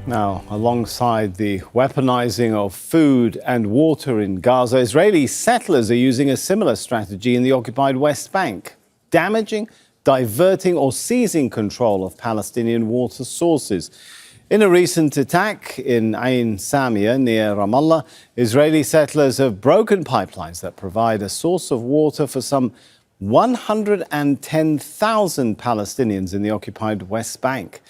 Now, alongside the weaponizing of food and water in Gaza, Israeli settlers are using a similar strategy in the occupied West Bank, damaging, diverting or seizing control of Palestinian water sources. In a recent attack in Ain Samia near Ramallah, Israeli settlers have broken pipelines that provide a source of water for some 110,000 Palestinians in the occupied West Bank.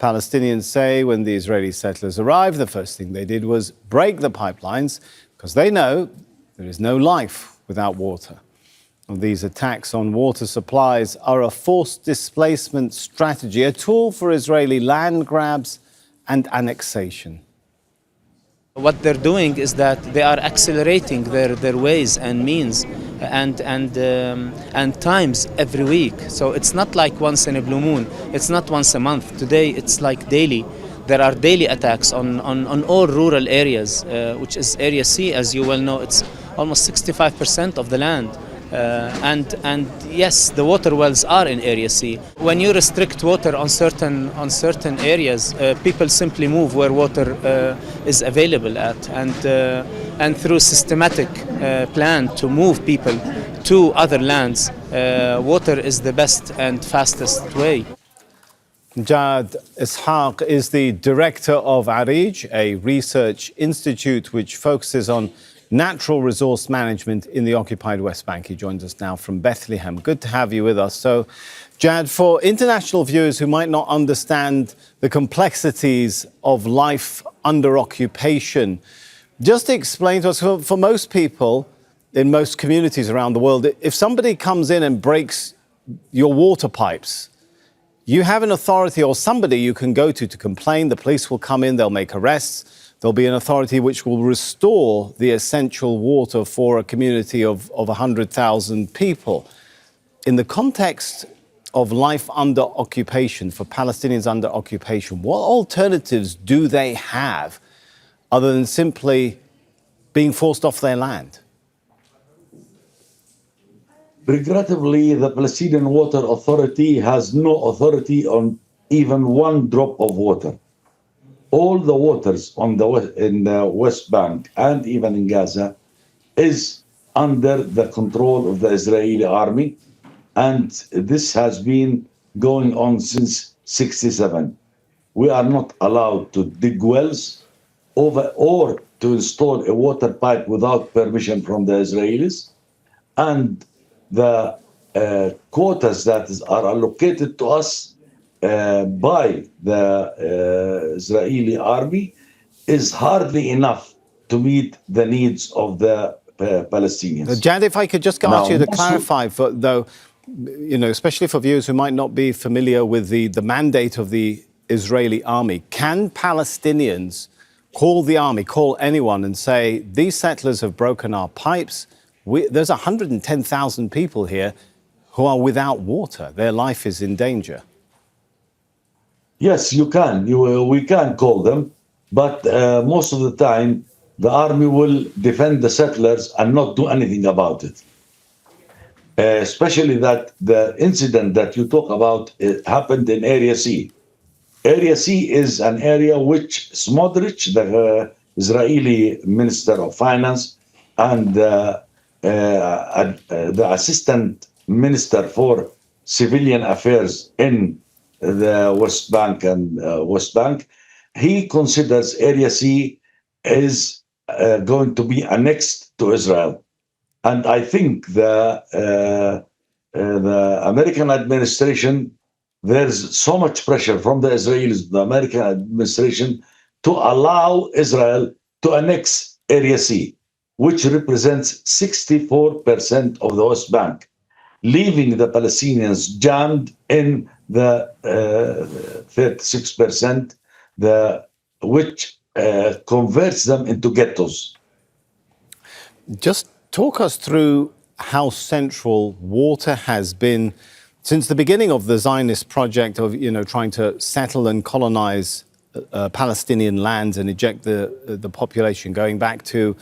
Palestinians say when the Israeli settlers arrived, the first thing they did was break the pipelines because they know there is no life without water. And these attacks on water supplies are a forced displacement strategy, a tool for Israeli land grabs and annexation. What they're doing is that they are accelerating their ways and means and times every week. So it's not like once in a blue moon. It's not once a month. Today it's like daily. There are daily attacks on all rural areas, which is Area C, as you well know. It's almost 65% of the land. And yes, the water wells are in Area C. When you restrict water on certain areas, people simply move where water is available at, and through systematic plan to move people to other lands, water is the best and fastest way. Jad Isaac is the director of ARIJ, a research institute which focuses on natural resource management in the occupied West Bank. He joins us now from Bethlehem. Good to have you with us. So, Jad, for international viewers who might not understand the complexities of life under occupation, just explain to us, for most people in most communities around the world, if somebody comes in and breaks your water pipes, you have an authority or somebody you can go to complain. The police will come in, they'll make arrests. There'll be an authority which will restore the essential water for a community of 100,000 people. In the context of life under occupation, for Palestinians under occupation, what alternatives do they have other than simply being forced off their land? Regrettably, the Palestinian Water Authority has no authority on even one drop of water. All the waters in the West Bank and even in Gaza is under the control of the Israeli army. And this has been going on since '67. We are not allowed to dig wells or to install a water pipe without permission from the Israelis. And the quotas that are allocated to us by the Israeli army is hardly enough to meet the needs of the Palestinians. Jad, if I could just ask you to clarify, especially for viewers who might not be familiar with the mandate of the Israeli army, can Palestinians call the army, call anyone and say, these settlers have broken our pipes, there's 110,000 people here who are without water, their life is in danger? Yes, you can. We can call them, but most of the time, the army will defend the settlers and not do anything about it. Especially that the incident that you talk about, it happened in Area C. Area C is an area which Smotrich, the Israeli Minister of Finance, and the Assistant Minister for Civilian Affairs in the West Bank and West Bank, he considers Area C is going to be annexed to Israel. And I think the American administration, there's so much pressure from the Israelis, the American administration, to allow Israel to annex Area C, which represents 64% of the West Bank, leaving the Palestinians jammed in the 36%, which converts them into ghettos. Just talk us through how central water has been since the beginning of the Zionist project of, trying to settle and colonize Palestinian lands and eject the population, going back to,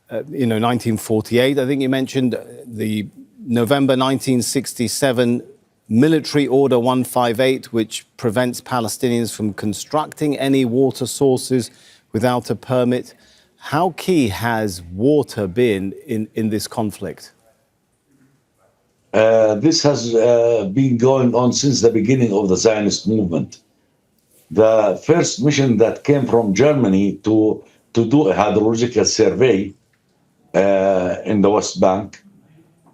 1948. I think you mentioned the November 1967 Military Order 158, which prevents Palestinians from constructing any water sources without a permit. How key has water been in this conflict? This has been going on since the beginning of the Zionist movement. The first mission that came from Germany to do a hydrological survey in the West Bank,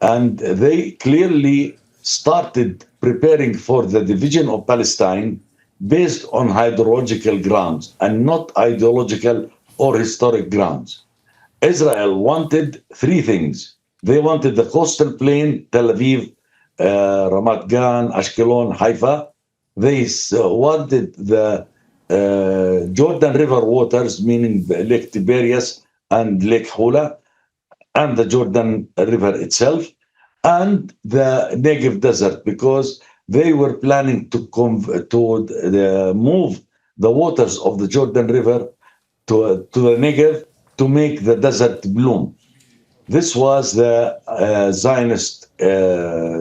and they clearly started preparing for the division of Palestine based on hydrological grounds and not ideological or historic grounds. Israel wanted three things. They wanted the coastal plain, Tel Aviv, Ramat Gan, Ashkelon, Haifa. They wanted the Jordan River waters, meaning Lake Tiberias and Lake Hula, and the Jordan River itself, and the Negev Desert, because they were planning to move the waters of the Jordan River to the Negev to make the desert bloom. This was the Zionist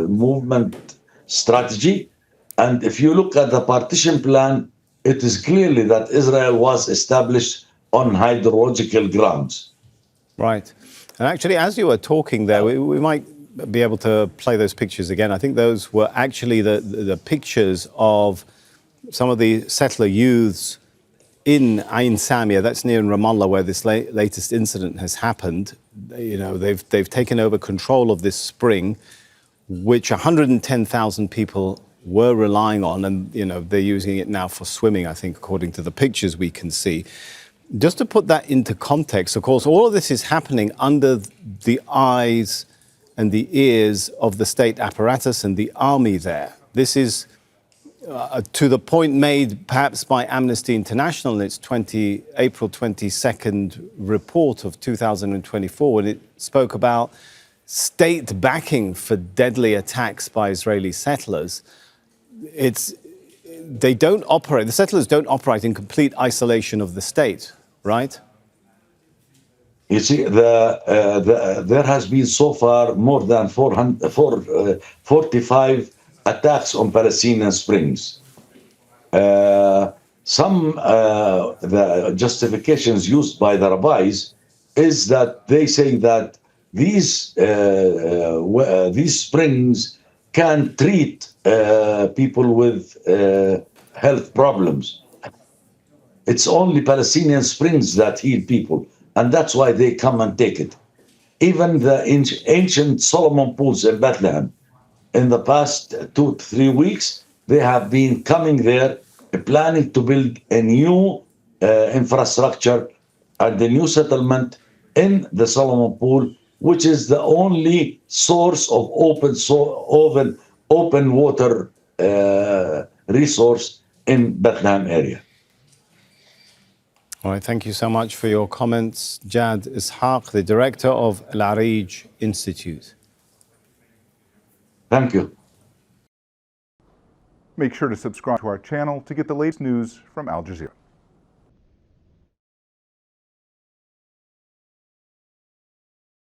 movement strategy. And if you look at the partition plan, it is clearly that Israel was established on hydrological grounds. Right. And actually, as you were talking there, we might be able to play those pictures again. I think those were actually the pictures of some of the settler youths in Ain Samia, that's near Ramallah, where this latest incident has happened. You know, they've taken over control of this spring, which 110,000 people were relying on, and you know they're using it now for swimming, I think, according to the pictures we can see. Just to put that into context, of course, all of this is happening under the eyes and the ears of the state apparatus and the army there. This is to the point made perhaps by Amnesty International in its April 22nd report of 2024, when it spoke about state backing for deadly attacks by Israeli settlers. The settlers don't operate in complete isolation of the state, right? You see, there has been so far more than 45 attacks on Palestinian springs. The justifications used by the rabbis is that they say that these springs can treat people with health problems. It's only Palestinian springs that heal people, and that's why they come and take it. Even the ancient Solomon pools in Bethlehem, in the past 2 to 3 weeks, they have been coming there, planning to build a new infrastructure and a new settlement in the Solomon Pool, which is the only source of open water resource in Bethlehem area. All right, thank you so much for your comments. Jad Isaac, the director of ARIJ Institute. Thank you. Make sure to subscribe to our channel to get the latest news from Al Jazeera.